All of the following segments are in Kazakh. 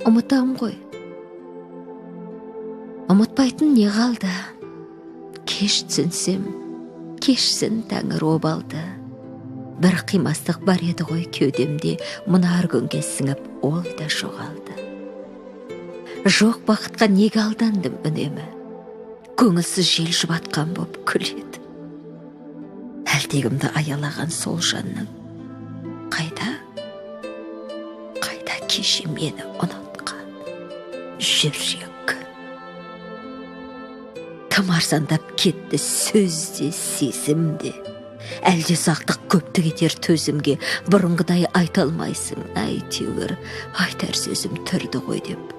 ұмытам ғой. Ұмытпайтын не қалды? Кеш түсінсем, кешсін тәңір обалды. Бір қимастық бар еді ғой кеудемде, мұнар күнге сіңіп ол да жоғалды. Жоқ бақытқа неге алдандым үнемі, көңілсіз жел жұбатқан боп күледі. Әлтегімді аялаған сол жанның қайда кеше мені ұнатқан жүрек. Кім арзандап кетті сөзде, сезімде, әлде сақтық көпті кетер төзімге, бұрынғыдай айта алмайсың, әйтеуір айтар сөзім түрді ғой деп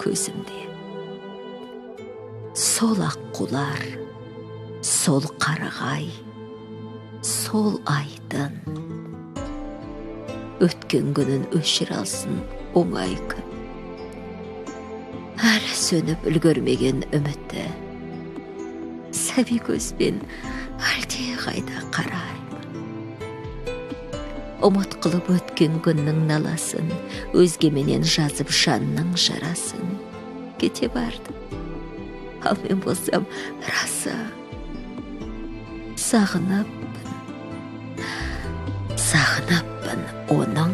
көзімде. Сол аққулар, сол қарағай, сол айдын, өткен күнін өшір алсын оңай күн. Әлі сөніп үлгермеген үміті, сәби көзбен әлде қайда қараймын. Ұмыт қылып өткен күннің наласын, өзгеменен жазып жанның жарасын. Кете бардым, ал мен болсам расы сағынаппын оның